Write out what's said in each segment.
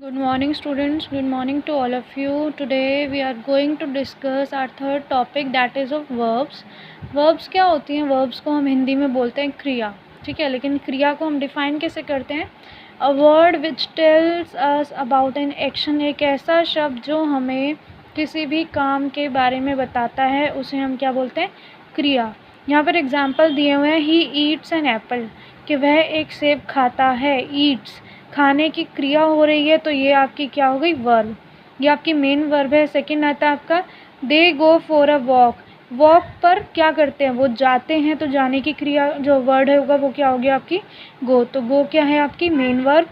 Good morning students, good morning to all of you. Today we are going to discuss our third topic, that is of verbs. Verbs क्या होती हैं? Verbs को हम हिंदी में बोलते हैं क्रिया, ठीक है, लेकिन क्रिया को हम डिफाइन कैसे करते हैं? A word which tells us about an action, एक ऐसा शब्द जो हमें किसी भी काम के बारे में बताता है, उसे हम क्या बोलते हैं? क्रिया। यहाँ पर एग्जाम्पल दिए हुए हैं, ही ईट्स एन एप्पल, कि वह एक सेब खाता है। ईट्स खाने की क्रिया हो रही है, तो ये आपकी क्या हो गई? वर्ब। ये आपकी मेन वर्ब है। सेकंड आता है आपका they go for a walk, walk पर क्या करते हैं? वो जाते हैं, तो जाने की क्रिया जो वर्ड है होगा वो क्या होगी आपकी? गो। तो गो क्या है आपकी? Main verb.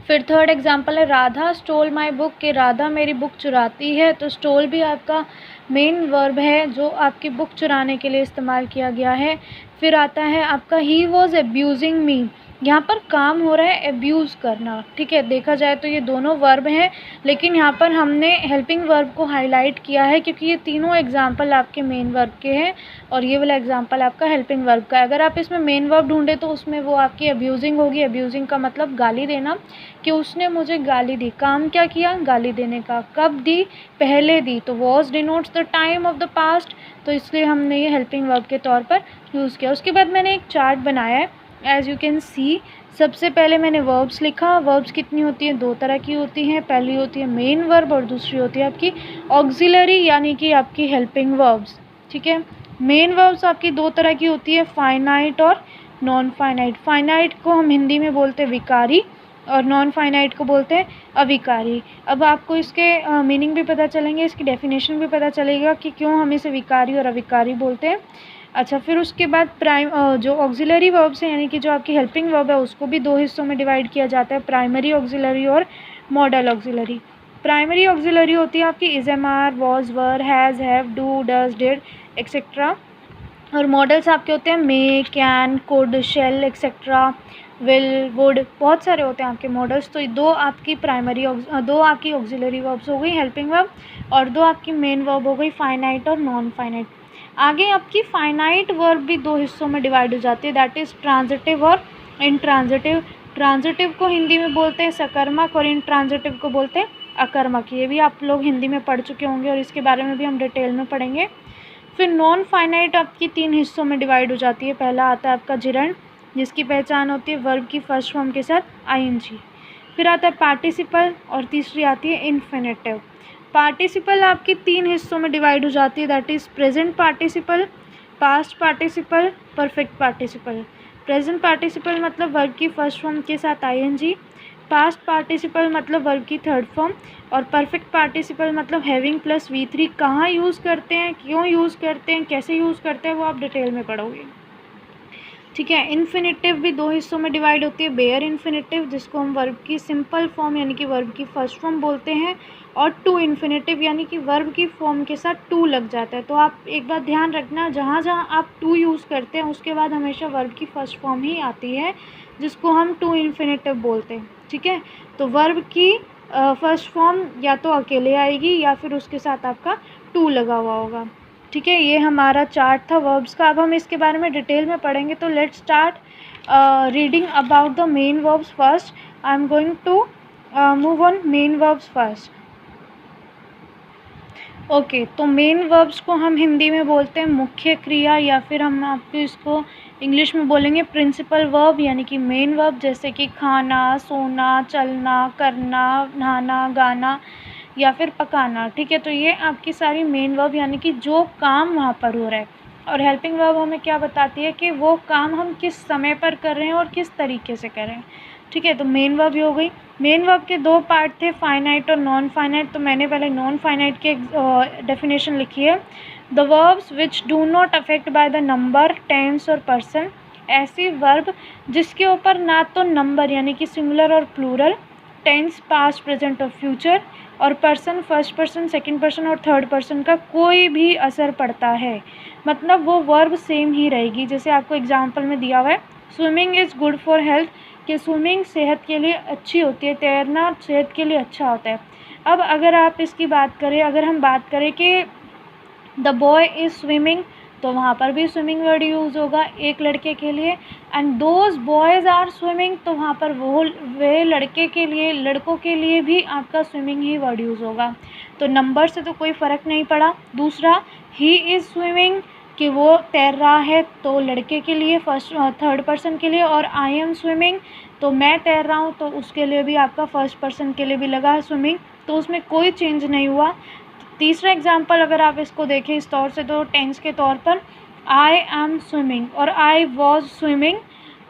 फिर थर्ड एग्जाम्पल है राधा स्टोल माई बुक, कि राधा मेरी बुक चुराती है। तो स्टोल भी आपका मेन वर्ब है जो आपकी बुक चुराने के लिए इस्तेमाल किया गया है। फिर आता है आपका ही वॉज एब्यूजिंग मी, यहाँ पर काम हो रहा है एब्यूज़ करना, ठीक है। देखा जाए तो ये दोनों वर्ब हैं, लेकिन यहाँ पर हमने हेल्पिंग वर्ब को हाईलाइट किया है क्योंकि ये तीनों एग्जाम्पल आपके मेन वर्ब के हैं और ये वाला एग्जाम्पल आपका हेल्पिंग वर्ब का है। अगर आप इसमें मेन वर्ब ढूंढे तो उसमें वो आपकी अब्यूजिंग होगी। अब्यूजिंग का मतलब गाली देना, कि उसने मुझे गाली दी। काम क्या किया? गाली देने का। कब दी? पहले दी। तो was denotes the time of the past, तो इसलिए हमने ये हेल्पिंग वर्ब के तौर पर यूज़ किया। उसके बाद मैंने एक चार्ट बनाया है, एज़ यू कैन सी। सबसे पहले मैंने वर्ब्स लिखा। वर्ब्स कितनी होती हैं? दो तरह की होती हैं। पहली होती है मेन वर्ब और दूसरी होती है आपकी ऑक्सिलरी, यानी कि आपकी हेल्पिंग वर्ब्स, ठीक है। मेन वर्ब्स आपकी दो तरह की होती है, फाइनाइट और नॉन फाइनाइट। फाइनाइट को हम हिंदी में बोलते हैं विकारी और नॉन फाइनाइट को बोलते हैं अविकारी। अब आपको इसके मीनिंग भी पता चलेंगे, इसकी डेफिनेशन भी पता चलेगा कि क्यों हम इसे विकारी और अविकारी बोलते हैं। अच्छा, फिर उसके बाद जो ऑक्सिलरी वर्ब्स हैं, यानी कि जो आपकी हेल्पिंग वर्ब है, उसको भी दो हिस्सों में डिवाइड किया जाता है, प्राइमरी ऑक्सिलरी और मॉडल ऑक्सिलरी। प्राइमरी ऑक्सिलरी होती है आपकी is, am are, was, were, has, have, do, does, did etcetera. और मॉडल्स आपके होते हैं may, can, could, shall etcetera, will, would, बहुत सारे होते हैं आपके मॉडल्स। तो दो आपकी दो आपकी ऑक्सिलरी वर्ब्स हो गई हेल्पिंग वर्ब, और दो आपकी मेन वर्ब हो गई फाइनाइट और नॉन फाइनाइट। आगे आपकी फाइनाइट वर्ब भी दो हिस्सों में डिवाइड हो जाती है, दैट इज़ ट्रांजिटिव और इंट्रांजिटिव। ट्रांजिटिव को हिंदी में बोलते हैं सकर्मक और इंट्रांजिटिव को बोलते हैं अकर्मक। ये भी आप लोग हिंदी में पढ़ चुके होंगे और इसके बारे में भी हम डिटेल में पढ़ेंगे। फिर नॉन फाइनाइट आपकी तीन हिस्सों में डिवाइड हो जाती है। पहला आता है आपका जिरंड, जिसकी पहचान होती है वर्ब की फर्स्ट फॉर्म के साथ आईएनजी। फिर आता है पार्टिसिपल और तीसरी आती है इन्फिनेटिव। पार्टिसिपल आपकी तीन हिस्सों में डिवाइड हो जाती है, that is present participle, past participle, perfect participle. Present participle मतलब वर्ब की फर्स्ट फॉर्म के साथ आईएनजी, पास्ट पार्टिसिपल मतलब वर्ब की थर्ड फॉर्म, और परफेक्ट पार्टिसिपल मतलब हैविंग प्लस V3। कहाँ यूज़ करते हैं, क्यों यूज़ करते हैं, कैसे यूज़ करते हैं, वो आप डिटेल में पढ़ोगे, ठीक है। इन्फिनेटिव भी दो हिस्सों में डिवाइड होती है, बेयर इन्फिनेटिव, जिसको हम वर्ब की सिंपल फॉर्म यानी कि वर्ब की फर्स्ट फॉर्म बोलते हैं, और टू इन्फिनेटिव, यानी कि वर्ब की फॉर्म के साथ टू लग जाता है। तो आप एक बात ध्यान रखना, जहाँ जहाँ आप टू यूज़ करते हैं उसके बाद हमेशा वर्ब की फर्स्ट फॉर्म ही आती है, जिसको हम टू इन्फिनेटिव बोलते हैं, ठीक है। तो वर्ब की फर्स्ट फॉर्म या तो अकेले आएगी या फिर उसके साथ आपका टू लगा हुआ होगा, ठीक है। ये हमारा चार्ट था वर्ब्स का। अब हम इसके बारे में डिटेल में पढ़ेंगे, तो let's start reading about the main verbs first. I am going to move on main verbs first. Okay, तो मेन वर्ब्स को हम हिंदी में बोलते हैं मुख्य क्रिया, या फिर हम आपको इसको इंग्लिश में बोलेंगे प्रिंसिपल वर्ब, यानी कि मेन वर्ब, जैसे कि खाना, सोना, चलना, करना, नहाना, गाना या फिर पकाना, ठीक है। तो ये आपकी सारी मेन वर्ब, यानी कि जो काम वहाँ पर हो रहा है। और हेल्पिंग वर्ब हमें क्या बताती है कि वो काम हम किस समय पर कर रहे हैं और किस तरीके से कर रहे हैं, ठीक है। तो मेन वर्ब हो गई। मेन वर्ब के दो पार्ट थे, फाइनाइट और नॉन फाइनाइट। तो मैंने पहले नॉन फाइनाइट के डेफिनेशन लिखी है, the verbs which do not affect by the number, tense और पर्सन। ऐसी वर्ब जिसके ऊपर ना तो नंबर यानी कि सिंगुलर और प्लूरल, टेंस, पास्ट, प्रेजेंट और फ्यूचर, और person, first person, second person और थर्ड पर्सन का कोई भी असर पड़ता है, मतलब वो वर्ब सेम ही रहेगी। जैसे आपको एग्जांपल में दिया हुआ है, swimming is good for health, कि स्विमिंग सेहत के लिए अच्छी होती है, तैरना सेहत के लिए अच्छा होता है। अब अगर आप इसकी बात करें, अगर हम बात करें कि द बॉय इज़ स्विमिंग तो वहाँ पर भी स्विमिंग वर्ड यूज़ होगा एक लड़के के लिए। And those boys are swimming, तो वहाँ पर वे लड़के के लिए, लड़कों के लिए भी आपका स्विमिंग ही वर्ड यूज़ होगा। तो नंबर से तो कोई फ़र्क नहीं पड़ा। दूसरा, ही इज़ स्विमिंग, कि वो तैर रहा है, तो लड़के के लिए थर्ड पर्सन के लिए, और आई एम स्विमिंग, तो मैं तैर रहा हूँ, तो उसके लिए भी आपका फर्स्ट पर्सन के लिए भी लगा है स्विमिंग, तो उसमें कोई चेंज नहीं हुआ। तीसरा एग्जाम्पल अगर आप इसको देखें इस तौर से, तो टेंस के तौर पर आई एम स्विमिंग और आई वॉज स्विमिंग,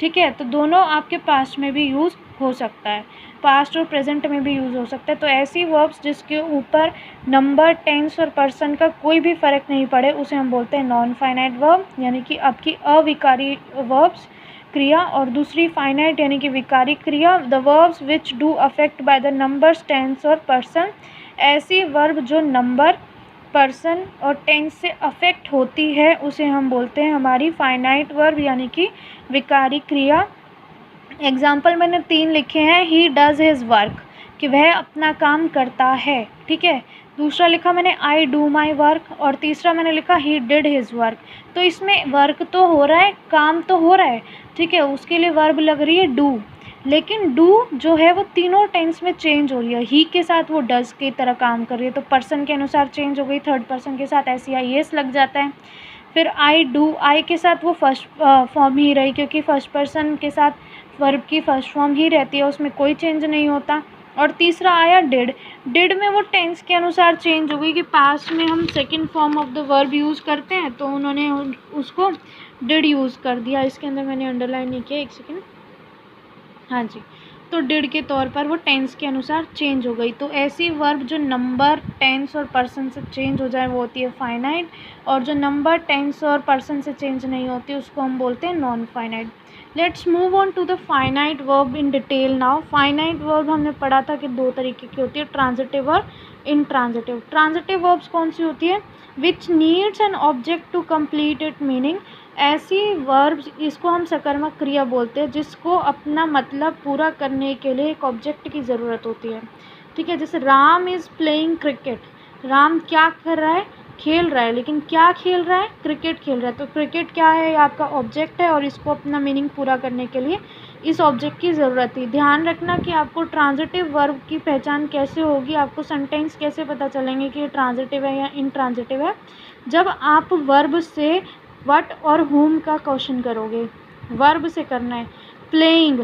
ठीक है, तो दोनों आपके पास्ट में भी यूज़ हो सकता है, पास्ट और प्रेजेंट में भी यूज़ हो सकता है। तो ऐसी वर्ब्स जिसके ऊपर नंबर, टेंस और पर्सन का कोई भी फ़र्क नहीं पड़े, उसे हम बोलते हैं नॉन फाइनाइट वर्ब, यानी कि आपकी अविकारी वर्ब्स क्रिया। और दूसरी फाइनाइट यानी कि विकारी क्रिया, the verbs which do affect by the numbers, tense और पर्सन, ऐसी वर्ब जो नंबर, पर्सन और टेंस से अफेक्ट होती है, उसे हम बोलते हैं हमारी फाइनाइट वर्ब यानी कि विकारी क्रिया। एग्जाम्पल मैंने 3 लिखे हैं, ही डज़ हिज वर्क, कि वह अपना काम करता है, ठीक है। दूसरा लिखा मैंने आई डू माई वर्क, और तीसरा मैंने लिखा ही डिड हिज वर्क। तो इसमें वर्क तो हो रहा है, काम तो हो रहा है, ठीक है, उसके लिए वर्ब लग रही है डू, लेकिन डू जो है वो तीनों टेंस में चेंज हो रही है। ही के साथ वो डज़ की तरह काम कर रही है, तो पर्सन के अनुसार चेंज हो गई, थर्ड पर्सन के साथ ऐसी आई एस लग जाता है। फिर आई डू, आई के साथ वो फर्स्ट फॉर्म ही रही, क्योंकि फर्स्ट पर्सन के साथ वर्ब की फर्स्ट फॉर्म ही रहती है, उसमें कोई चेंज नहीं होता। और तीसरा आया डिड, डिड में वो टेंस के अनुसार चेंज हो गई, कि पास्ट में हम second form of the verb use करते हैं, तो उन्होंने उसको डिड यूज़ कर दिया। इसके अंदर मैंने अंडरलाइन नहीं किया, एक सेकेंड, हाँ जी, तो डिड के तौर पर वो टेंस के अनुसार चेंज हो गई। तो ऐसी वर्ब जो नंबर, टेंस और पर्सन से चेंज हो जाए वो होती है फाइनाइट, और जो नंबर, टेंस और पर्सन से चेंज नहीं होती उसको हम बोलते हैं non finite. Let's move on to the finite verb in detail now. Finite verb हमने पढ़ा था कि 2 तरीके की होती है, ट्रांजिटिव और इंट्रांजिटिव। ट्रांजिटिव वर्ब्स कौन सी होती है? Which needs an object to complete it meaning. ऐसी वर्ब्स, इसको हम सकर्मक क्रिया बोलते हैं, जिसको अपना मतलब पूरा करने के लिए एक ऑब्जेक्ट की ज़रूरत होती है, ठीक है। जैसे Ram is playing cricket, Ram क्या कर रहा है? खेल रहा है, लेकिन क्या खेल रहा है? क्रिकेट खेल रहा है। तो क्रिकेट क्या है? ये आपका ऑब्जेक्ट है, और इसको अपना मीनिंग पूरा करने के लिए इस ऑब्जेक्ट की ज़रूरत थी। ध्यान रखना कि आपको ट्रांजिटिव वर्ब की पहचान कैसे होगी, आपको सेंटेंस कैसे पता चलेंगे कि ये ट्रांजिटिव है या इंट्रांजिटिव है, जब आप वर्ब से व्हाट और whom का क्वेश्चन करोगे। वर्ब से करना है, playing,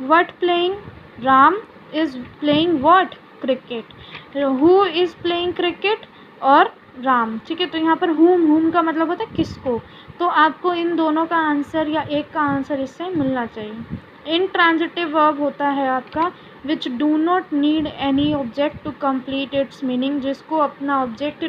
what playing, Ram is playing what, cricket, who is playing cricket, और राम, ठीक है। तो यहाँ पर whom का मतलब होता है किसको, तो आपको इन दोनों का आंसर या एक का आंसर इससे मिलना चाहिए। इंट्रांजिटिव वर्ब होता है आपका which do not need any object to complete its meaning, जिसको अपना ऑब्जेक्ट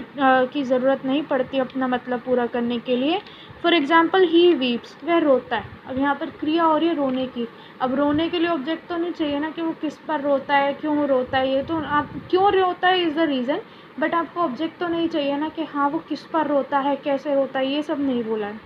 की ज़रूरत नहीं पड़ती अपना मतलब पूरा करने के लिए। फॉर एग्जाम्पल ही वीप्स, वह रोता है। अब यहाँ पर क्रिया हो रही है रोने की, अब रोने के लिए ऑब्जेक्ट तो नहीं चाहिए ना कि वो किस पर रोता है, क्यों रोता है, ये तो आप क्यों रोता है इज़ द रीज़न, बट आपको ऑब्जेक्ट तो नहीं चाहिए ना कि हाँ वो किस पर रोता है, कैसे रोता है, ये सब नहीं बोला है,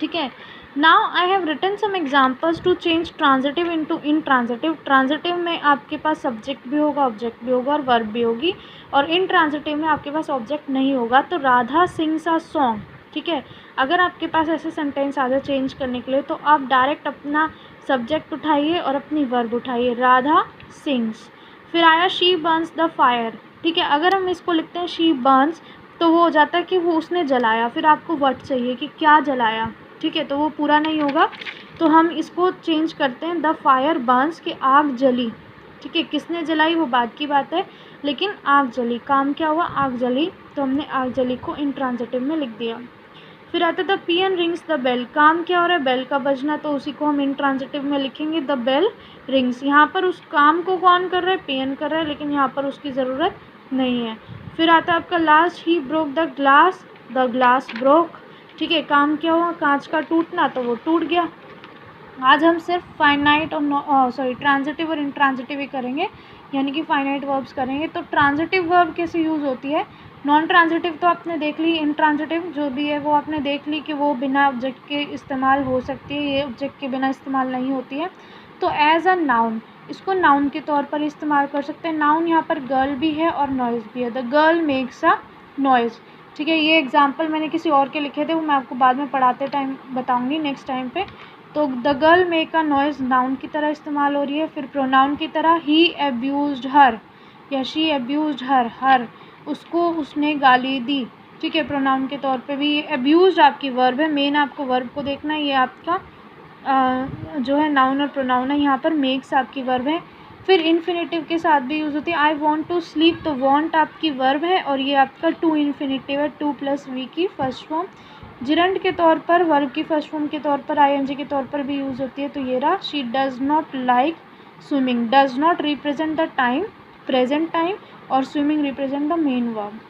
ठीक है। Now I have written some examples to change transitive into intransitive. Transitive में आपके पास सब्जेक्ट भी होगा, ऑब्जेक्ट भी होगा और वर्ब भी होगी, और इंट्रांजिटिव में आपके पास ऑब्जेक्ट नहीं होगा। तो राधा सिंग्स अ सॉन्ग, ठीक है। अगर आपके पास ऐसे सेंटेंस आ जाए चेंज करने के लिए, तो आप डायरेक्ट अपना सब्जेक्ट उठाइए और अपनी वर्ब उठाइए, राधा सिंग्स। फिर आया शी बर्न्स द फायर, ठीक है। अगर हम इसको लिखते हैं शी बर्न्स, तो वो हो जाता है कि वो उसने जलाया, फिर आपको व्हाट चाहिए कि क्या जलाया, ठीक है, तो वो पूरा नहीं होगा। तो हम इसको चेंज करते हैं, द फायर बर्न्स, कि आग जली, ठीक है। किसने जलाई वो बाद की बात है, लेकिन आग जली, काम क्या हुआ? आग जली, तो हमने आग जली को इंट्रांजिटिव में लिख दिया। फिर आता था पियन रिंग्स द बेल, काम क्या हो रहा है? बेल का बजना, तो उसी को हम इंट्रांजिटिव में लिखेंगे, द बेल रिंग्स। यहाँ पर उस काम को कौन कर रहा है? पियन कर रहा है, लेकिन यहाँ पर उसकी ज़रूरत नहीं है। फिर आता है आपका last, he broke the glass broke, ठीक है। काम क्या हुआ? कांच का टूटना, तो वो टूट गया। आज हम सिर्फ फाइनाइट और ट्रांजिटिव और इंट्रांजिटिव ही करेंगे, यानी कि फाइनाइट वर्ब्स करेंगे। तो ट्रांजिटिव वर्ब कैसे यूज़ होती है? नॉन ट्रांजिटिव तो आपने देख ली, इंट्रांजिटिव जो भी है वो आपने देख ली कि वो बिना ऑब्जेक्ट के इस्तेमाल हो सकती है, ये ऑब्जेक्ट के बिना इस्तेमाल नहीं होती है। तो एज अ नाउन, इसको नाउन के तौर पर इस्तेमाल कर सकते हैं। नाउन यहाँ पर गर्ल भी है और नॉइज़ भी है। The girl makes a noise, ठीक है। ये एग्जाम्पल मैंने किसी और के लिखे थे, वो मैं आपको बाद में पढ़ाते टाइम बताऊंगी नेक्स्ट टाइम पे। तो the girl make a noise noun की तरह इस्तेमाल हो रही है। फिर प्रोनाउन की तरह ही अब्यूज्ड हर या शी अब्यूज्ड हर उसको उसने गाली दी। ठीक है, प्रोनाउन के तौर पे भी ये अब्यूज्ड आपकी वर्ब है। मेन आपको वर्ब को देखना है, ये आपका जो है नाउन और प्रोनाउन है। यहाँ पर मेक्स आपकी वर्ब है। फिर इन्फिनेटिव के साथ भी यूज़ होती है। आई वॉन्ट टू स्लीप, तो वॉन्ट आपकी वर्ब है और ये आपका टू इन्फिनेटिव है, 2 + वी की फर्स्ट फॉर्म। जिरंड के तौर पर, वर्ब की फर्स्ट फॉर्म के तौर पर, आईएनजी के तौर पर भी यूज़ होती है। तो ये रहा, she does not like swimming. Does not represent the time, present time, और swimming represent the main verb.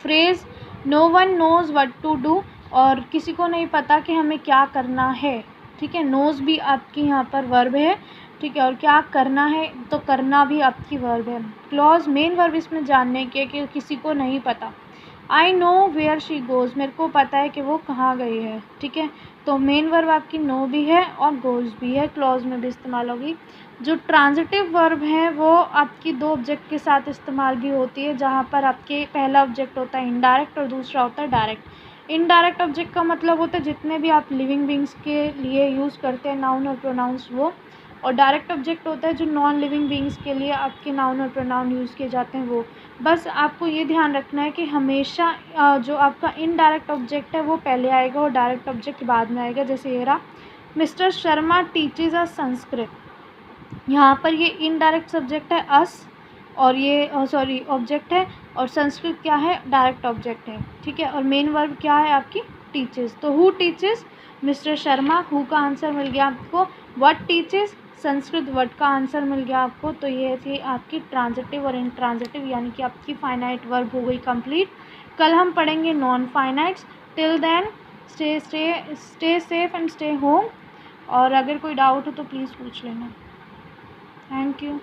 Phrase no one knows what to do, और किसी को नहीं पता कि हमें क्या करना है। ठीक है, नोज़ भी आपकी यहाँ पर वर्ब है। ठीक है, और क्या करना है, तो करना भी आपकी वर्ब है। क्लॉज मेन वर्ब इसमें जानने के कि किसी को नहीं पता। I know where she goes, मेरे को पता है कि वो कहाँ गई है। ठीक है, तो मेन वर्ब आपकी नो भी है और गोज़ भी है, क्लॉज में भी इस्तेमाल होगी। जो ट्रांजिटिव वर्ब है वो आपकी 2 ऑब्जेक्ट के साथ इस्तेमाल भी होती है, जहाँ पर आपके पहला ऑब्जेक्ट होता है इनडायरेक्ट और दूसरा होता है डायरेक्ट। इनडायरेक्ट ऑब्जेक्ट का मतलब होता है जितने भी आप लिविंग बींग्स के लिए यूज़ करते हैं नाउन और प्रोनाउंस वो, और डायरेक्ट ऑब्जेक्ट होता है जो नॉन लिविंग बींग्स के लिए आपके नाउन और प्रोनाउन यूज़ किए जाते हैं वो। बस आपको ये ध्यान रखना है कि हमेशा जो आपका इनडायरेक्ट ऑब्जेक्ट है वो पहले आएगा और डायरेक्ट ऑब्जेक्ट बाद में आएगा। जैसे ये रहा, मिस्टर शर्मा टीचेज अस संस्कृत। यहाँ पर ये इनडायरेक्ट सब्जेक्ट है अस, और ये ऑब्जेक्ट है, और संस्कृत क्या है, डायरेक्ट ऑब्जेक्ट है। ठीक है, और मेन वर्ब क्या है आपकी, टीचेस। तो who teaches, mister Sharma, who का आंसर मिल गया आपको। व्हाट टीचेस, संस्कृत वर्ड का आंसर मिल गया आपको। तो ये थी आपकी ट्रांजिटिव और इंट्रांजिटिव, यानी कि आपकी फाइनाइट वर्ब हो गई कंप्लीट। कल हम पढ़ेंगे non finites. Till then stay safe and stay home. और अगर कोई डाउट हो तो प्लीज़ पूछ लेना। Thank you.